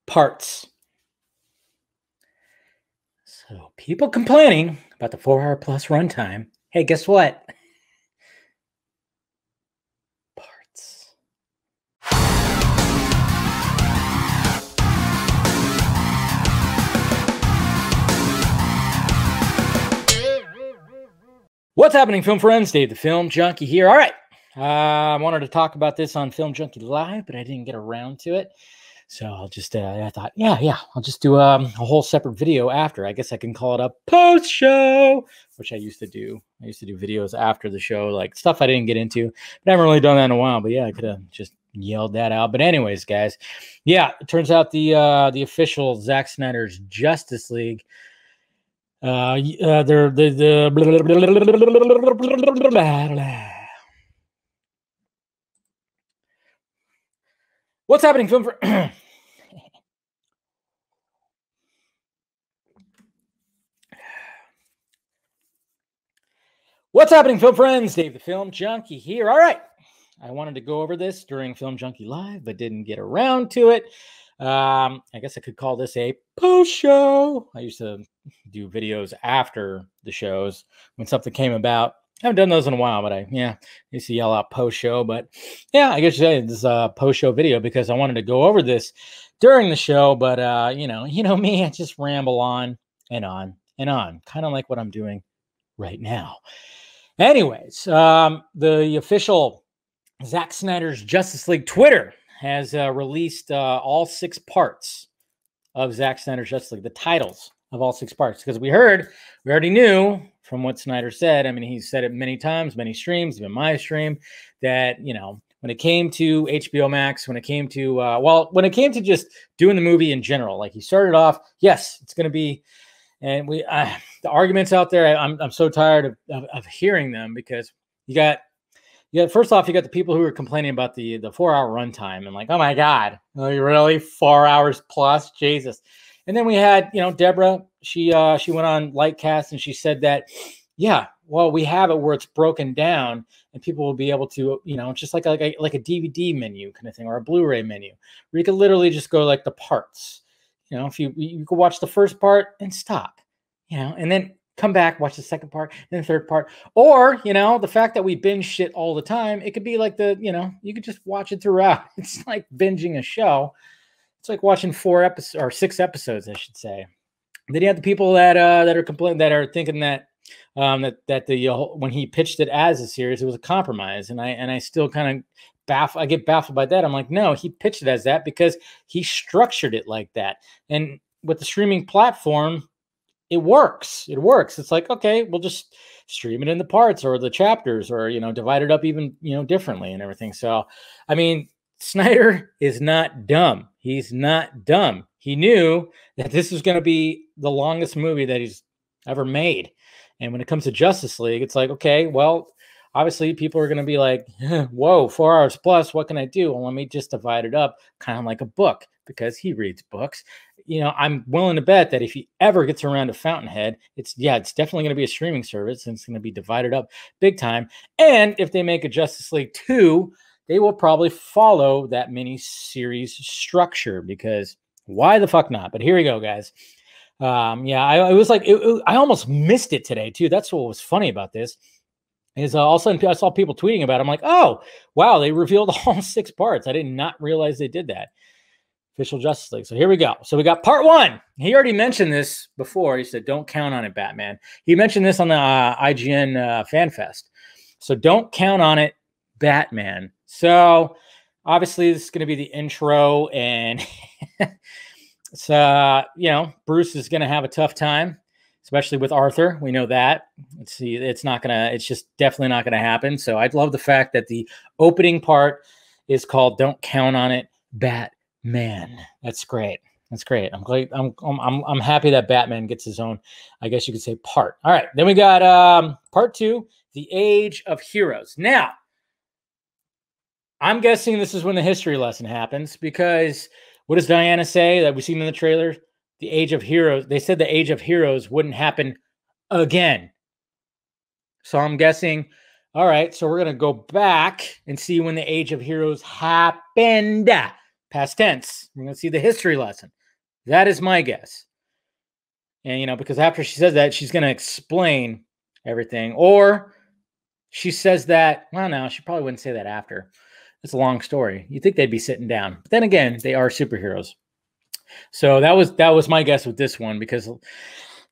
Parts. So people complaining about the 4-hour plus runtime. Hey, guess what? Parts. What's happening, film friends? Dave the Film Junkie here. All right. I wanted to talk about this on Film Junkie Live, but I didn't get around to it. So I'll just, I thought, I'll just do a whole separate video after. I guess I can call it a post-show, which I used to do. I used to do videos after the show, like stuff I didn't get into. But I haven't really done that in a while. But yeah, I could have just yelled that out. But anyways, guys, yeah, it turns out the official Zack Snyder's Justice League, what's happening, film for What's happening, film friends? Dave the Film Junkie here. All right. I wanted to go over this during Film Junkie Live, but didn't get around to it. I guess I could call this a post show. I used to do videos after the shows when something came about. I haven't done those in a while, but I used to yell out post show. But yeah, I guess you say this is a post show video because I wanted to go over this during the show. But you know me, I just ramble on and on and on, kind of like what I'm doing right now. Anyways, the official Zack Snyder's Justice League Twitter has released all 6 parts of Zack Snyder's Justice League, the titles of all 6 parts, because we already knew from what Snyder said. I mean, he's said it many times, many streams, even my stream, that, when it came to HBO Max, when it came to just doing the movie in general, like he started off, yes, it's going to be, and the arguments out there, I'm so tired of hearing them, because you got first off, you got the people who are complaining about the 4-hour runtime and like, oh my God, really 4 hours plus, Jesus. And then we had, Deborah, she went on Lightcast and she said that, yeah, well, we have it where it's broken down and people will be able to, just like a DVD menu kind of thing, or a Blu-ray menu, where you could literally just go like the parts. If you could watch the first part and stop, and then come back, watch the second part, and the third part. Or, the fact that we binge shit all the time, it could be like you could just watch it throughout. It's like binging a show. It's like watching 4 episodes or 6 episodes, I should say. Then you have the people that are complaining, that are thinking that when he pitched it as a series, it was a compromise. And I still kind of I get baffled by that. I'm like, no, he pitched it as that because he structured it like that. And with the streaming platform, it works. It works. It's like, okay, we'll just stream it in the parts or the chapters, or, divide it up even, differently and everything. So, I mean, Snyder is not dumb. He's not dumb. He knew that this was going to be the longest movie that he's ever made. And when it comes to Justice League, it's like, okay, well, obviously people are going to be like, whoa, 4 hours plus, what can I do? Well, let me just divide it up kind of like a book, because he reads books. I'm willing to bet that if he ever gets around to Fountainhead, it's definitely going to be a streaming service, and it's going to be divided up big time. And if they make a Justice League 2, they will probably follow that mini-series structure, because why the fuck not? But here we go, guys. I was like, I almost missed it today, too. That's what was funny about this. Is all of a sudden I saw people tweeting about it. I'm like, oh, wow, they revealed all 6 parts. I did not realize they did that. Official Justice League. So here we go. So we got part 1. He already mentioned this before. He said, don't count on it, Batman. He mentioned this on the IGN Fan Fest. So don't count on it, Batman. So obviously this is going to be the intro, and so, Bruce is going to have a tough time, especially with Arthur. We know that. Let's see. It's just definitely not going to happen. So I love the fact that the opening part is called "Don't Count on It, Batman." That's great. That's great. I'm glad. I'm happy that Batman gets his own, I guess you could say, part. All right. Then we got part 2, The Age of Heroes. Now, I'm guessing this is when the history lesson happens, because what does Diana say that we've seen in the trailer? The Age of Heroes. They said the Age of Heroes wouldn't happen again. So I'm guessing, all right, so we're going to go back and see when the Age of Heroes happened. Past tense. We're going to see the history lesson. That is my guess. And, you know, because after she says that, she's going to explain everything. Or she says that, well, no, she probably wouldn't say that after. It's a long story. You'd think they'd be sitting down. But then again, they are superheroes. So that was my guess with this one, because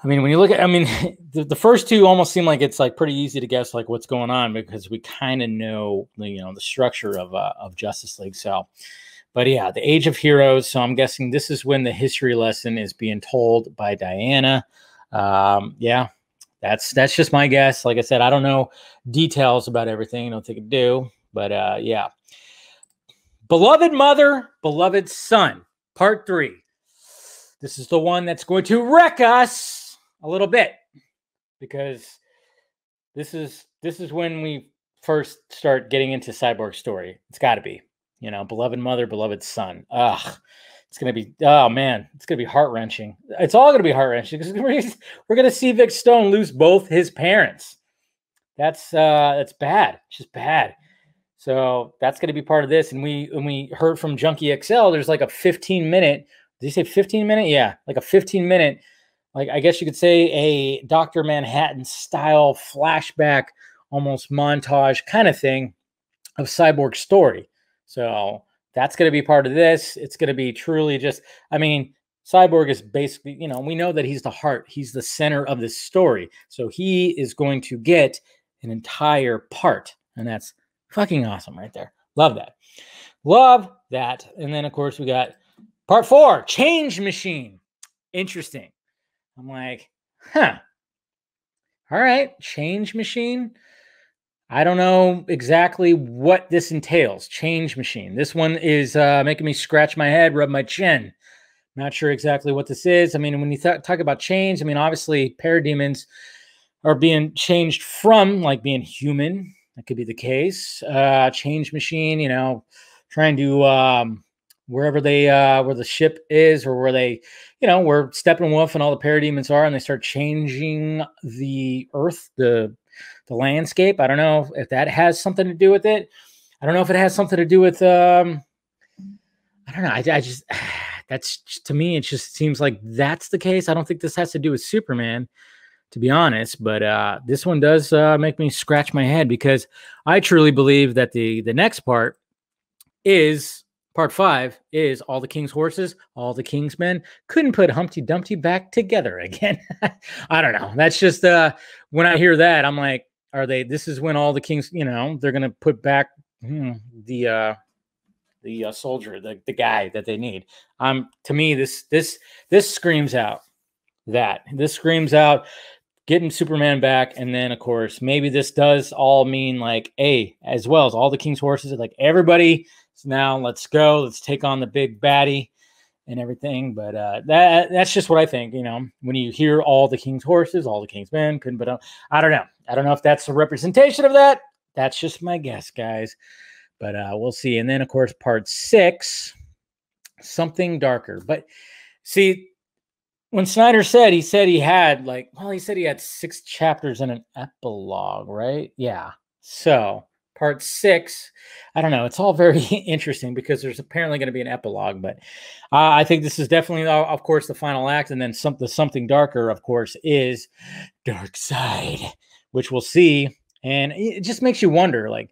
I mean, when you look at, I mean, the first two almost seem like it's like pretty easy to guess like what's going on, because we kind of know, you know, the structure of Justice League. So, but yeah, the Age of Heroes. So I'm guessing this is when the history lesson is being told by Diana. Yeah, that's just my guess. Like I said, I don't know details about everything. I don't think I do, but yeah. Beloved Mother, Beloved Son, Part 3. This is the one that's going to wreck us a little bit, because this is when we first start getting into Cyborg's story. It's got to be, you know, beloved mother, beloved son. Ugh, it's gonna be, oh man, it's gonna be heart wrenching. It's all gonna be heart wrenching, because we're gonna see Vic Stone lose both his parents. That's bad. It's just bad. So that's gonna be part of this. And we heard from Junkie XL. There's like a 15-minute. Did you say 15-minute? Yeah, like a 15-minute, like I guess you could say a Dr. Manhattan style flashback, almost montage kind of thing of Cyborg's story. So that's going to be part of this. It's going to be truly just, I mean, Cyborg is basically, you know, we know that he's the heart. He's the center of this story. So he is going to get an entire part. And that's fucking awesome right there. Love that. Love that. And then, of course, we got Part 4, Change Machine. Interesting. I'm like, huh. All right, Change Machine. I don't know exactly what this entails. Change Machine. This one is making me scratch my head, rub my chin. Not sure exactly what this is. I mean, when you talk about change, I mean, obviously parademons are being changed from like being human. That could be the case. Change Machine, you know, trying to wherever they where the ship is, or where they, you know, where Steppenwolf and all the parademons are, and they start changing the earth, the landscape. I don't know if that has something to do with it. I don't know if it has something to do with I don't know. I just that's, to me, it just seems like that's the case. I don't think this has to do with Superman, to be honest, but this one does make me scratch my head, because I truly believe that the next part is Part 5 is all the king's horses, all the king's men couldn't put Humpty Dumpty back together again. I don't know. That's just when I hear that, I'm like, are they? This is when all the kings, you know, they're gonna put back the soldier, the guy that they need. To me, this screams out that. This screams out getting Superman back. And then, of course, maybe this does all mean like, as well as all the king's horses, like everybody. So now let's go. Let's take on the big baddie and everything. But that's just what I think. You know, when you hear all the king's horses, all the king's men couldn't, but I don't know. I don't know if that's a representation of that. That's just my guess, guys. But we'll see. And then, of course, Part 6, Something Darker. But see, when Snyder said, he said he had like, well, he said he had 6 chapters and an epilogue, right? Yeah. So Part 6, I don't know. It's all very interesting, because there's apparently going to be an epilogue, but I think this is definitely, of course, the final act. And then Something Darker, of course, is Dark Side, which we'll see. And it just makes you wonder, like,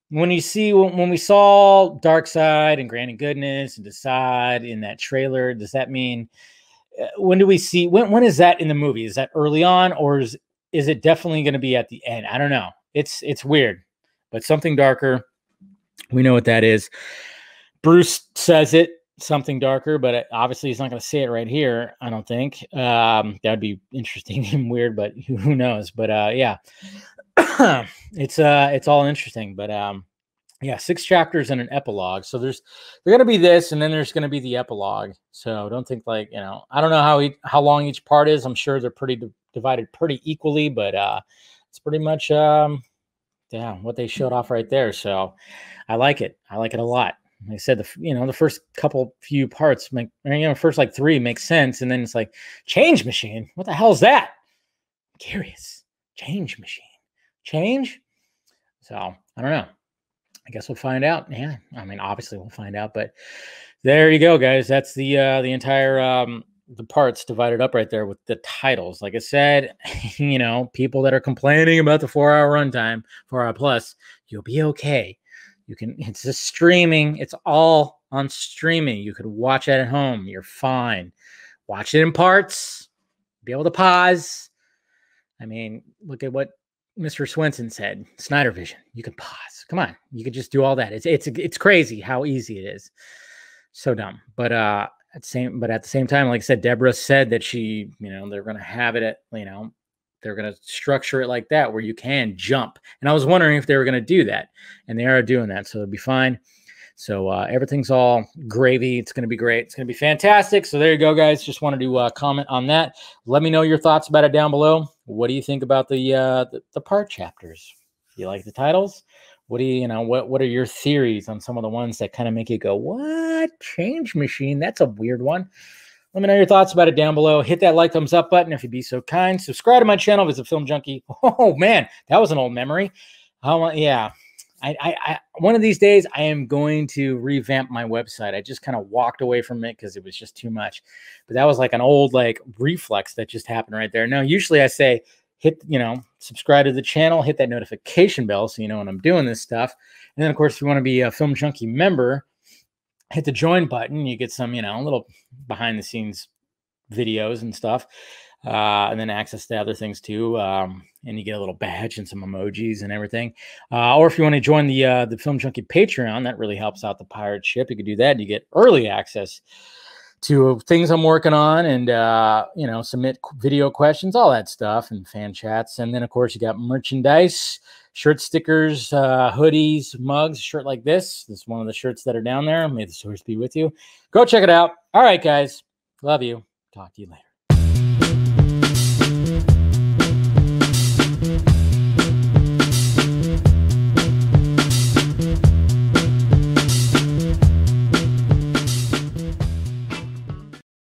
when you see, when we saw Dark Side and Granny Goodness and Decide in that trailer, does that mean, when do we see, when is that in the movie? Is that early on, or is it definitely going to be at the end? I don't know. It's weird, but Something Darker, we know what that is. Bruce says it, Something Darker, but obviously he's not going to say it right here, I don't think. That'd be interesting and weird, but who knows? But yeah, it's all interesting. But yeah, 6 chapters and an epilogue. So there's going to be this, and then there's going to be the epilogue. So don't think like, you know, I don't know how long each part is. I'm sure they're pretty divided pretty equally, but it's pretty much yeah, what they showed off right there. So I like it. I like it a lot. Like I said, the first few parts make, first like 3 make sense, and then it's like Change Machine. What the hell is that? I'm curious. Change Machine. Change. So I don't know. I guess we'll find out. Yeah, I mean, obviously we'll find out, but There you go, guys. That's the entire the parts divided up right there with the titles. Like I said, you know, people that are complaining about the 4-hour runtime, 4-hour plus, you'll be okay. You can, it's just streaming. It's all on streaming. You could watch it at home. You're fine. Watch it in parts. Be able to pause. I mean, look at what Mr. Swenson said. Snyder Vision. You can pause. Come on. You could just do all that. It's crazy how easy it is. So dumb. But at the same time, like I said, Deborah said that she, you know, they're gonna have it at, you know, they're gonna structure it like that where you can jump. And I was wondering if they were gonna do that, and they are doing that, so it'll be fine. So everything's all gravy. It's gonna be great. It's gonna be fantastic. So there you go, guys. Just wanted to comment on that. Let me know your thoughts about it down below. What do you think about the part chapters? Do you like the titles? What do you know? What are your theories on some of the ones that kind of make you go, "What? Change Machine? That's a weird one." Let me know your thoughts about it down below. Hit that like, thumbs up button if you'd be so kind. Subscribe to my channel. Visit Film Junkie. Oh man, that was an old memory. Yeah. I one of these days I am going to revamp my website. I just kind of walked away from it because it was just too much. But that was like an old like reflex that just happened right there. Now, usually I say, hit, you know, subscribe to the channel, hit that notification bell so you know when I'm doing this stuff. And then, of course, if you want to be a Film Junkie member, hit the join button. You get some, you know, little behind the scenes videos and stuff, and then access to other things too. And you get a little badge and some emojis and everything. Or if you want to join the Film Junkie Patreon, that really helps out the pirate ship. You could do that, and you get early access to things I'm working on, and you know, submit video questions, all that stuff, and fan chats. And then, of course, you got merchandise, shirt stickers, hoodies, mugs, shirt like this. This is one of the shirts that are down there. May the source be with you. Go check it out. All right, guys. Love you. Talk to you later.